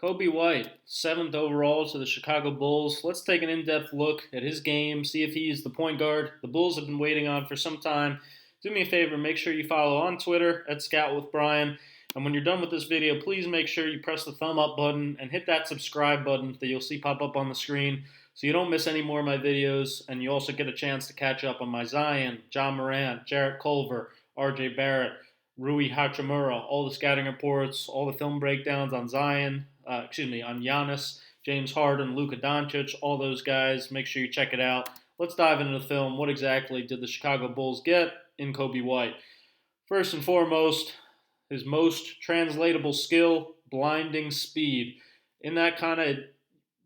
Coby White, 7th overall to the Chicago Bulls. Let's take an in-depth look at his game, see if he's the point guard the Bulls have been waiting on for some time. Do me a favor, make sure you follow on Twitter at ScoutWithBryan. And when you're done with this video, please make sure you press the thumb up button and hit that subscribe button that you'll see pop up on the screen so you don't miss any more of my videos. And you also get a chance to catch up on my Zion, John Morant, Jarrett Culver, RJ Barrett, Rui Hachimura, all the scouting reports, all the film breakdowns on on Giannis, James Harden, Luka Doncic, all those guys. Make sure you check it out. Let's dive into the film. What exactly did the Chicago Bulls get in Coby White? First and foremost, his most translatable skill, blinding speed. In that kind of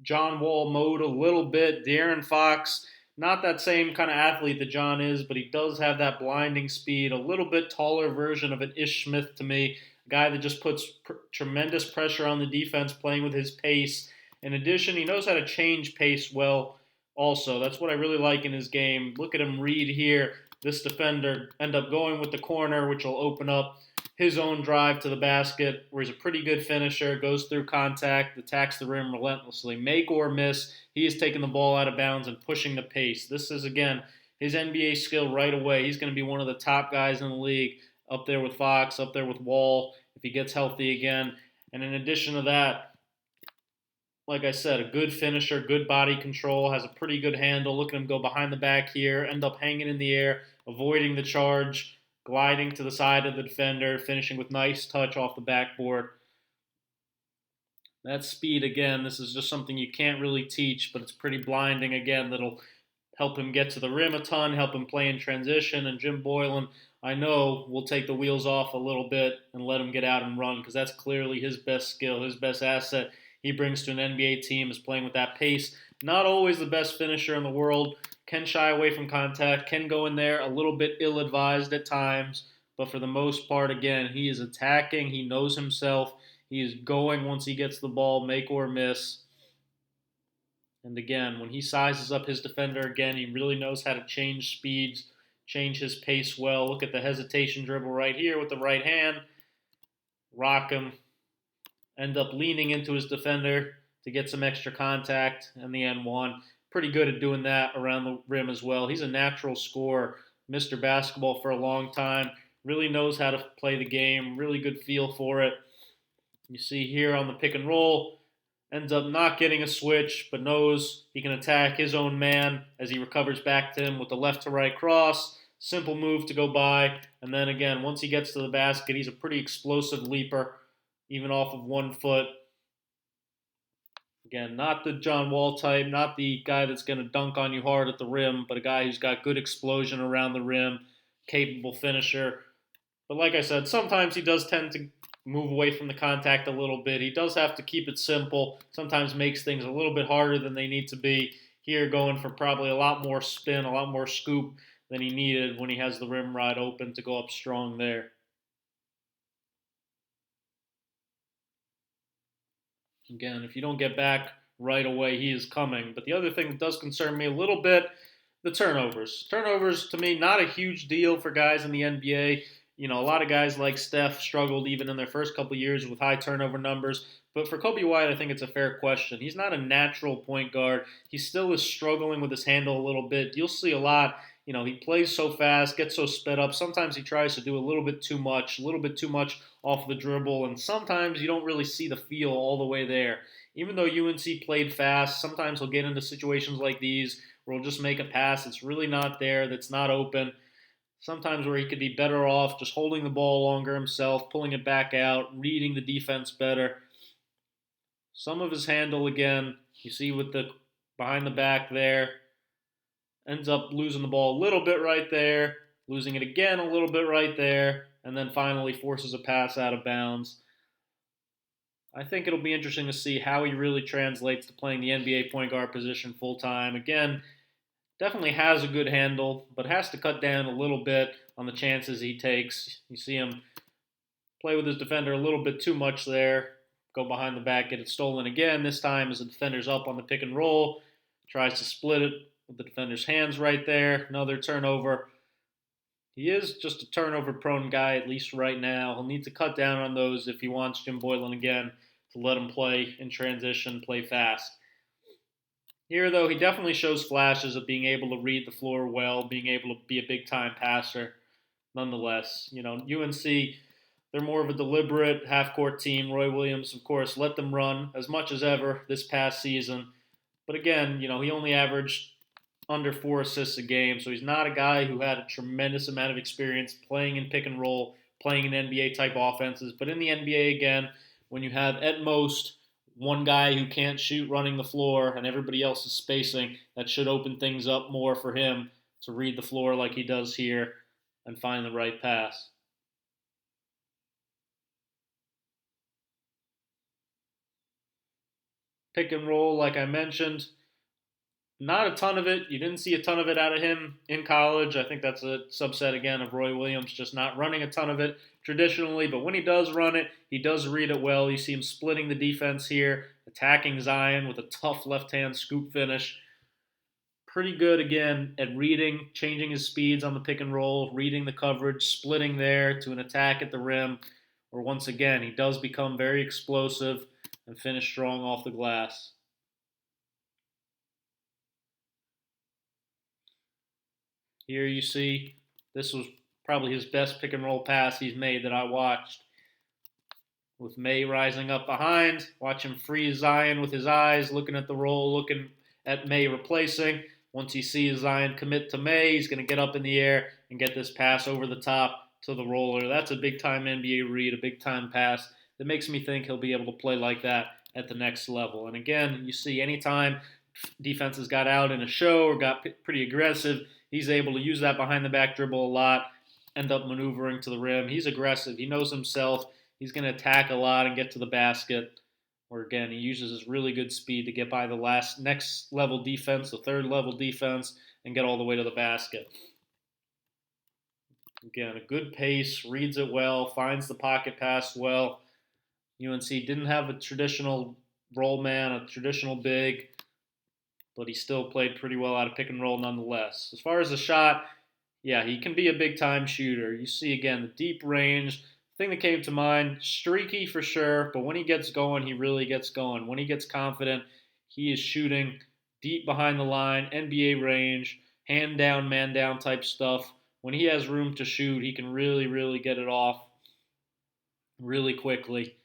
John Wall mode a little bit, De'Aaron Fox, not that same kind of athlete that John is, but he does have that blinding speed, a little bit taller version of an Ish Smith to me, a guy that just puts tremendous pressure on the defense playing with his pace. In addition, he knows how to change pace well also. That's what I really like in his game. Look at him read here. This defender end up going with the corner, which will open up his own drive to the basket, where he's a pretty good finisher, goes through contact, attacks the rim relentlessly. Make or miss, he is taking the ball out of bounds and pushing the pace. This is, again, his NBA skill right away. He's going to be one of the top guys in the league, up there with Fox, up there with Wall, if he gets healthy again. And in addition to that, like I said, a good finisher, good body control, has a pretty good handle. Look at him go behind the back here, end up hanging in the air, avoiding the charge, gliding to the side of the defender, finishing with nice touch off the backboard. That speed, again, this is just something you can't really teach, but it's pretty blinding, again, that'll help him get to the rim a ton, help him play in transition, and Jim Boylen, I know, will take the wheels off a little bit and let him get out and run, because that's clearly his best skill, his best asset he brings to an NBA team is playing with that pace. Not always the best finisher in the world, can shy away from contact, can go in there a little bit ill-advised at times, but for the most part, again, he is attacking, he knows himself, he is going once he gets the ball, make or miss. And again, when he sizes up his defender again, he really knows how to change speeds, change his pace well. Look at the hesitation dribble right here with the right hand. Rock him. End up leaning into his defender to get some extra contact and the N1. Pretty good at doing that around the rim as well. He's a natural scorer, Mr. Basketball for a long time. Really knows how to play the game, really good feel for it. You see here on the pick and roll, ends up not getting a switch, but knows he can attack his own man as he recovers back to him with the left to right cross. Simple move to go by. And then again, once he gets to the basket, he's a pretty explosive leaper, even off of 1 foot. Again, not the John Wall type, not the guy that's going to dunk on you hard at the rim, but a guy who's got good explosion around the rim, capable finisher. But like I said, sometimes he does tend to move away from the contact a little bit. He does have to keep it simple, sometimes makes things a little bit harder than they need to be. Here going for probably a lot more spin, a lot more scoop than he needed when he has the rim ride open to go up strong there. Again, if you don't get back right away, he is coming. But the other thing that does concern me a little bit, the turnovers. Turnovers, to me, not a huge deal for guys in the NBA. You know, a lot of guys like Steph struggled even in their first couple years with high turnover numbers. But for Coby White, I think it's a fair question. He's not a natural point guard. He still is struggling with his handle a little bit. You'll see a lot. You know, he plays so fast, gets so sped up. Sometimes he tries to do a little bit too much off the dribble, and sometimes you don't really see the feel all the way there. Even though UNC played fast, sometimes he'll get into situations like these where he'll just make a pass that's really not there, that's not open. Sometimes where he could be better off just holding the ball longer himself, pulling it back out, reading the defense better. Some of his handle, again, you see with the behind the back there, ends up losing the ball a little bit right there, losing it again a little bit right there, and then finally forces a pass out of bounds. I think it'll be interesting to see how he really translates to playing the NBA point guard position full time. Again, definitely has a good handle, but has to cut down a little bit on the chances he takes. You see him play with his defender a little bit too much there, go behind the back, get it stolen again. This time as the defender's up on the pick and roll, tries to split it with the defender's hands right there. Another turnover. He is just a turnover-prone guy, at least right now. He'll need to cut down on those if he wants Jim Boylen again to let him play in transition, play fast. Here, though, he definitely shows flashes of being able to read the floor well, being able to be a big-time passer. Nonetheless, UNC, they're more of a deliberate half-court team. Roy Williams, of course, let them run as much as ever this past season. But again, he only averaged under 4 assists a game, so he's not a guy who had a tremendous amount of experience playing in pick and roll, playing in NBA-type offenses. But in the NBA, again, when you have at most one guy who can't shoot running the floor and everybody else is spacing, that should open things up more for him to read the floor like he does here and find the right pass. Pick and roll, like I mentioned, not a ton of it. You didn't see a ton of it out of him in college. I think that's a subset, again, of Roy Williams just not running a ton of it traditionally. But when he does run it, he does read it well. You see him splitting the defense here, attacking Zion with a tough left-hand scoop finish. Pretty good, again, at reading, changing his speeds on the pick and roll, reading the coverage, splitting there to an attack at the rim. Or once again, he does become very explosive and finish strong off the glass. Here you see this was probably his best pick and roll pass he's made that I watched. With May rising up behind, watch him freeze Zion with his eyes, looking at the roll, looking at May replacing. Once he sees Zion commit to May, he's going to get up in the air and get this pass over the top to the roller. That's a big-time NBA read, a big-time pass that makes me think he'll be able to play like that at the next level. And again, you see anytime defenses got out in a show or got pretty aggressive, he's able to use that behind-the-back dribble a lot, end up maneuvering to the rim. He's aggressive. He knows himself. He's going to attack a lot and get to the basket. Or again, he uses his really good speed to get by the next level defense, the third level defense, and get all the way to the basket. Again, a good pace, reads it well, finds the pocket pass well. UNC didn't have a traditional roll man, a traditional big, but he still played pretty well out of pick and roll nonetheless. As far as the shot, yeah, he can be a big-time shooter. You see, again, the deep range. The thing that came to mind, streaky for sure, but when he gets going, he really gets going. When he gets confident, he is shooting deep behind the line, NBA range, hand down, man down type stuff. When he has room to shoot, he can really, really get it off really quickly.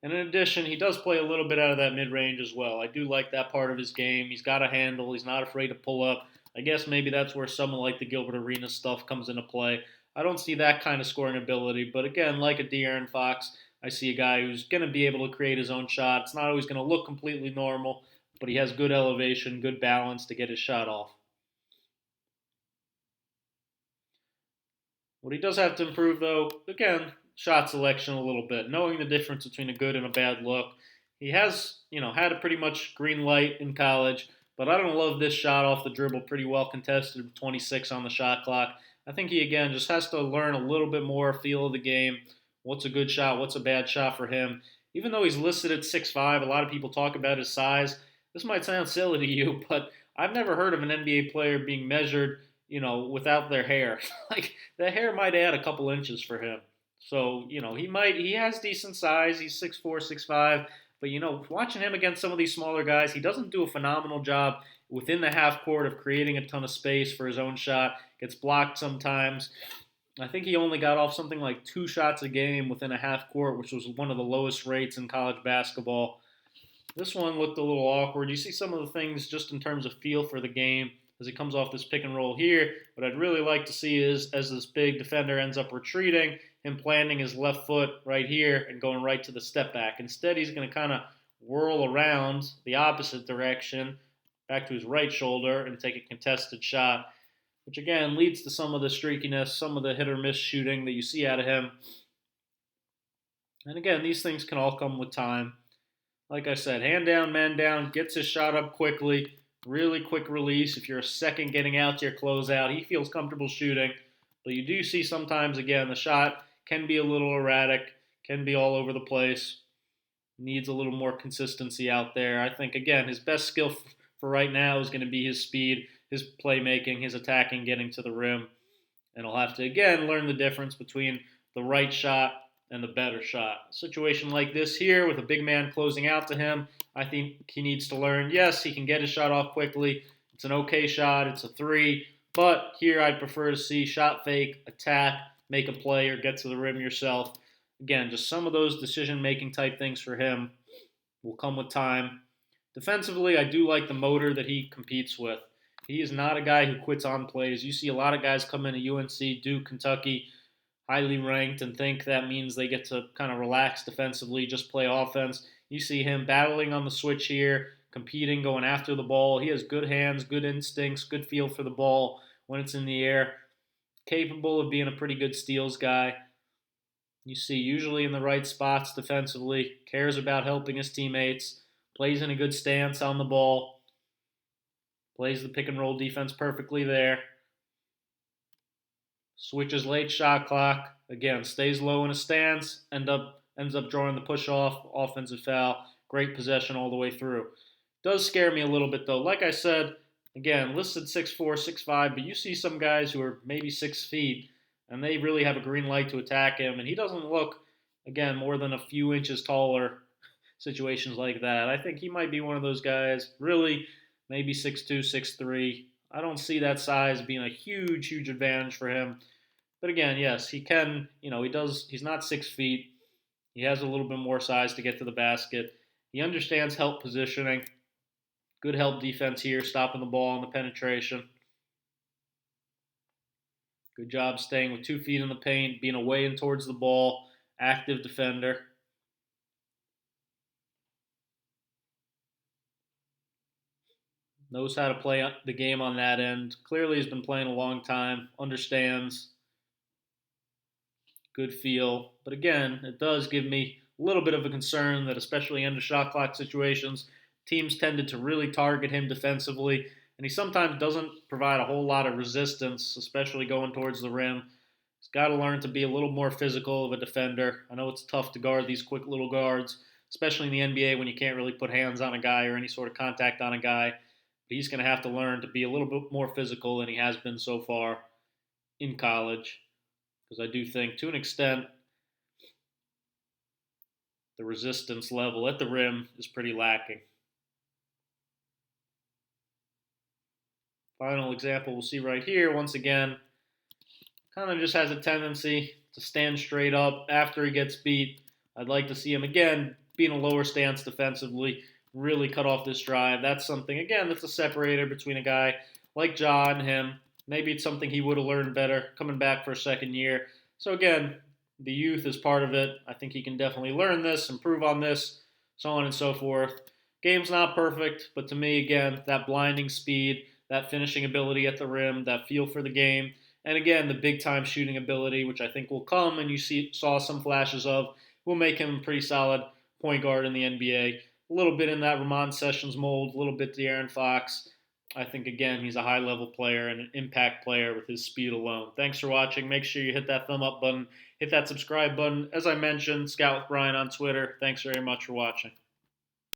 And in addition, he does play a little bit out of that mid-range as well. I do like that part of his game. He's got a handle. He's not afraid to pull up. I guess maybe that's where someone like the Gilbert Arenas stuff comes into play. I don't see that kind of scoring ability, but again, like a De'Aaron Fox, I see a guy who's going to be able to create his own shot. It's not always going to look completely normal, but he has good elevation, good balance to get his shot off. What he does have to improve, though, again, shot selection a little bit, knowing the difference between a good and a bad look. He has, had a pretty much green light in college, but I don't love this shot off the dribble, pretty well contested with 26 on the shot clock. I think he, again, just has to learn a little bit more feel of the game. What's a good shot? What's a bad shot for him? Even though he's listed at 6'5", a lot of people talk about his size. This might sound silly to you, but I've never heard of an NBA player being measured, without their hair. Like, the hair might add a couple inches for him. So, he has decent size. He's 6'4", 6'5", but, watching him against some of these smaller guys, he doesn't do a phenomenal job within the half court of creating a ton of space for his own shot. Gets blocked sometimes. I think he only got off something like 2 shots a game within a half court, which was one of the lowest rates in college basketball. This one looked a little awkward. You see some of the things just in terms of feel for the game as he comes off this pick and roll here. What I'd really like to see is, as this big defender ends up retreating, him planting his left foot right here and going right to the step back. Instead, he's going to kind of whirl around the opposite direction, back to his right shoulder, and take a contested shot, which again leads to some of the streakiness, some of the hit or miss shooting that you see out of him. And again, these things can all come with time. Like I said, hand down, man down, gets his shot up quickly, really quick release. If you're a second getting out to your closeout, he feels comfortable shooting. But you do see sometimes, again, the shot can be a little erratic, can be all over the place, needs a little more consistency out there. I think, again, his best skill for right now is going to be his speed, his playmaking, his attacking, getting to the rim. And he'll have to, again, learn the difference between the right shot and the better shot. A situation like this here with a big man closing out to him, I think he needs to learn. Yes, he can get his shot off quickly. It's an okay shot. It's a three. But here I'd prefer to see shot fake, attack, make a play, or get to the rim yourself. Again, just some of those decision-making type things for him will come with time. Defensively, I do like the motor that he competes with. He is not a guy who quits on plays. You see a lot of guys come in at UNC, Duke, Kentucky, highly ranked, and think that means they get to kind of relax defensively, just play offense. You see him battling on the switch here, competing, going after the ball. He has good hands, good instincts, good feel for the ball when it's in the air. Capable of being a pretty good steals guy. You see usually in the right spots defensively, cares about helping his teammates, plays in a good stance on the ball, plays the pick and roll defense perfectly there. Switches late shot clock. Again, stays low in a stance. Ends up drawing the push off, offensive foul. Great possession all the way through. Does scare me a little bit though. Like I said, again, listed 6'4", 6'5", but you see some guys who are maybe 6 feet, and they really have a green light to attack him, and he doesn't look, again, more than a few inches taller. Situations like that. I think he might be one of those guys, really, maybe 6'2", 6'3". I don't see that size being a huge, huge advantage for him. But again, yes, he can, he's not 6 feet. He has a little bit more size to get to the basket. He understands help positioning. Good help defense here, stopping the ball on the penetration. Good job staying with 2 feet in the paint, being away and towards the ball. Active defender. Knows how to play the game on that end. Clearly has been playing a long time. Understands. Good feel. But again, it does give me a little bit of a concern that especially in the shot clock situations, teams tended to really target him defensively, and he sometimes doesn't provide a whole lot of resistance, especially going towards the rim. He's got to learn to be a little more physical of a defender. I know it's tough to guard these quick little guards, especially in the NBA when you can't really put hands on a guy or any sort of contact on a guy. But he's going to have to learn to be a little bit more physical than he has been so far in college. Because I do think, to an extent, the resistance level at the rim is pretty lacking. Final example we'll see right here, once again, kind of just has a tendency to stand straight up after he gets beat. I'd like to see him, again, be in a lower stance defensively, really cut off this drive. That's something, again, that's a separator between a guy like Ja and him. Maybe it's something he would have learned better coming back for a second year. So again, the youth is part of it. I think he can definitely learn this, improve on this, so on and so forth. Game's not perfect, but to me, again, that blinding speed, that finishing ability at the rim, that feel for the game, and again, the big-time shooting ability, which I think will come, and saw some flashes of, will make him a pretty solid point guard in the NBA. A little bit in that Ramon Sessions mold, a little bit De'Aaron Fox. I think, again, he's a high-level player and an impact player with his speed alone. Thanks for watching. Make sure you hit that thumb up button, hit that subscribe button. As I mentioned, Scout with Bryan on Twitter. Thanks very much for watching.